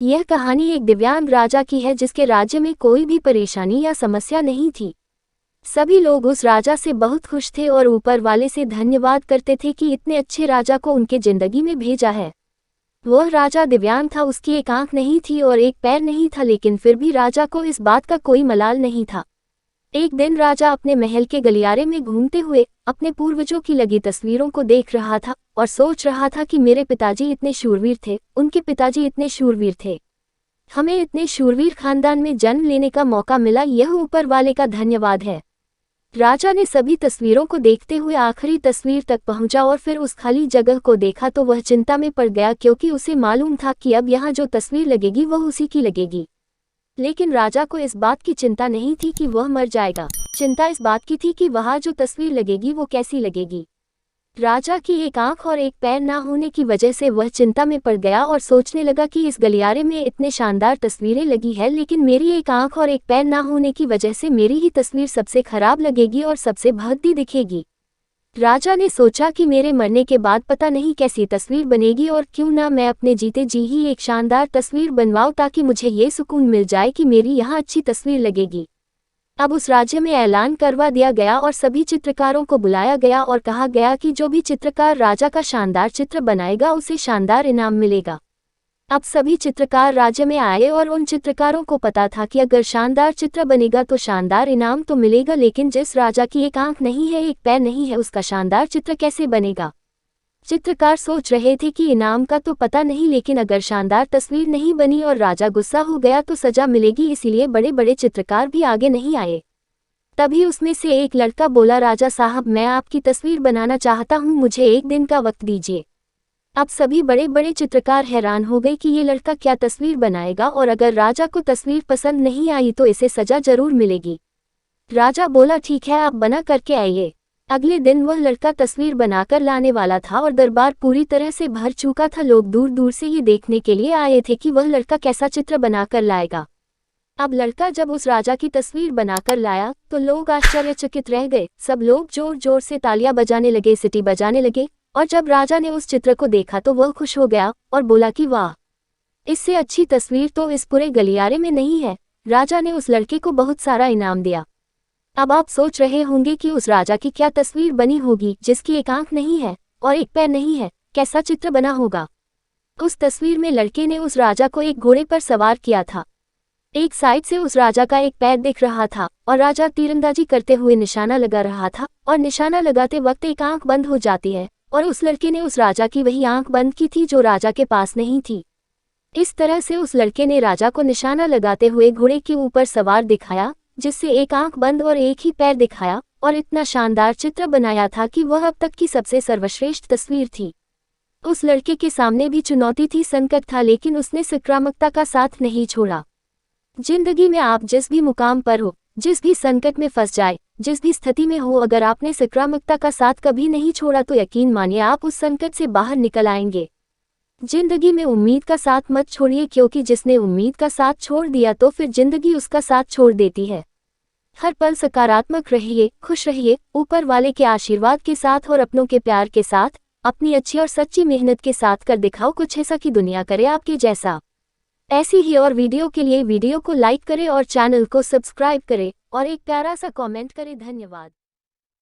यह कहानी एक दिव्यांग राजा की है जिसके राज्य में कोई भी परेशानी या समस्या नहीं थी। सभी लोग उस राजा से बहुत खुश थे और ऊपर वाले से धन्यवाद करते थे कि इतने अच्छे राजा को उनके जिंदगी में भेजा है। वह राजा दिव्यांग था, उसकी एक आंख नहीं थी और एक पैर नहीं था, लेकिन फिर भी राजा को इस बात का कोई मलाल नहीं था। एक दिन राजा अपने महल के गलियारे में घूमते हुए अपने पूर्वजों की लगी तस्वीरों को देख रहा था और सोच रहा था कि मेरे पिताजी इतने शूरवीर थे, उनके पिताजी इतने शूरवीर थे, हमें इतने शूरवीर खानदान में जन्म लेने का मौका मिला, यह ऊपर वाले का धन्यवाद है। राजा ने सभी तस्वीरों को देखते हुए आखिरी तस्वीर तक पहुंचा और फिर उस खाली जगह को देखा तो वह चिंता में पड़ गया, क्योंकि उसे मालूम था कि अब यहाँ जो तस्वीर लगेगी वह उसी की लगेगी। लेकिन राजा को इस बात की चिंता नहीं थी कि वह मर जाएगा, चिंता इस बात की थी कि वहाँ जो तस्वीर लगेगी वो कैसी लगेगी। राजा की एक आंख और एक पैर ना होने की वजह से वह चिंता में पड़ गया और सोचने लगा कि इस गलियारे में इतने शानदार तस्वीरें लगी है, लेकिन मेरी एक आंख और एक पैर ना होने की वजह से मेरी ही तस्वीर सबसे खराब लगेगी और सबसे भद्दी दिखेगी। राजा ने सोचा कि मेरे मरने के बाद पता नहीं कैसी तस्वीर बनेगी, और क्यों ना मैं अपने जीते जी ही एक शानदार तस्वीर बनवाऊं ताकि मुझे ये सुकून मिल जाए कि मेरी यहाँ अच्छी तस्वीर लगेगी। अब उस राज्य में ऐलान करवा दिया गया और सभी चित्रकारों को बुलाया गया और कहा गया कि जो भी चित्रकार राजा का शानदार चित्र बनाएगा उसे शानदार इनाम मिलेगा। अब सभी चित्रकार राज्य में आए और उन चित्रकारों को पता था कि अगर शानदार चित्र बनेगा तो शानदार इनाम तो मिलेगा, लेकिन जिस राजा की एक आंख नहीं है, एक पैर नहीं है, उसका शानदार चित्र कैसे बनेगा। चित्रकार सोच रहे थे कि इनाम का तो पता नहीं, लेकिन अगर शानदार तस्वीर नहीं बनी और राजा गुस्सा हो गया तो सजा मिलेगी, इसीलिए बड़े बड़े चित्रकार भी आगे नहीं आए। तभी उसमें से एक लड़का बोला, राजा साहब मैं आपकी तस्वीर बनाना चाहता हूँ, मुझे एक दिन का वक्त दीजिए। अब सभी बड़े बड़े चित्रकार हैरान हो गए कि ये लड़का क्या तस्वीर बनाएगा, और अगर राजा को तस्वीर पसंद नहीं आई तो इसे सजा जरूर मिलेगी। राजा बोला ठीक है, आप बना करके आइए। अगले दिन वह लड़का तस्वीर बनाकर लाने वाला था और दरबार पूरी तरह से भर चुका था। लोग दूर दूर से ये देखने के लिए आए थे कि वह लड़का कैसा चित्र बनाकर लाएगा। अब लड़का जब उस राजा की तस्वीर बनाकर लाया तो लोग आश्चर्यचकित रह गए। सब लोग जोर जोर से तालियां बजाने लगे, सीटी बजाने लगे, और जब राजा ने उस चित्र को देखा तो वह खुश हो गया और बोला कि वाह, इससे अच्छी तस्वीर तो इस पूरे गलियारे में नहीं है। राजा ने उस लड़के को बहुत सारा इनाम दिया। अब आप सोच रहे होंगे कि उस राजा की क्या तस्वीर बनी होगी जिसकी एक आंख नहीं है और एक पैर नहीं है, कैसा चित्र बना होगा। उस तस्वीर में लड़के ने उस राजा को एक घोड़े पर सवार किया था। एक साइड से उस राजा का एक पैर दिख रहा था और राजा तीरंदाजी करते हुए निशाना लगा रहा था, और निशाना लगाते वक्त एक आंख बंद हो जाती है, और उस लड़के ने उस राजा की वही आंख बंद की थी जो राजा के पास नहीं थी। इस तरह से उस लड़के ने राजा को निशाना लगाते हुए घोड़े के ऊपर सवार दिखाया, जिससे एक आंख बंद और एक ही पैर दिखाया, और इतना शानदार चित्र बनाया था कि वह अब तक की सबसे सर्वश्रेष्ठ तस्वीर थी। उस लड़के के सामने भी चुनौती थी, संकट था, लेकिन उसने सकारात्मकता का साथ नहीं छोड़ा। जिंदगी में आप जिस भी मुकाम पर हो, जिस भी संकट में फंस जाए, जिस भी स्थिति में हो, अगर आपने सकारात्मकता का साथ कभी नहीं छोड़ा तो यकीन मानिए आप उस संकट से बाहर निकल आएंगे। जिंदगी में उम्मीद का साथ मत छोड़िए, क्योंकि जिसने उम्मीद का साथ छोड़ दिया तो फिर जिंदगी उसका साथ छोड़ देती है। हर पल सकारात्मक रहिए, खुश रहिए, ऊपर वाले के आशीर्वाद के साथ और अपनों के प्यार के साथ, अपनी अच्छी और सच्ची मेहनत के साथ कर दिखाओ कुछ ऐसा कि दुनिया करे आपके जैसा। ऐसी ही और वीडियो के लिए वीडियो को लाइक करें और चैनल को सब्सक्राइब करें और एक प्यारा सा कमेंट करें। धन्यवाद।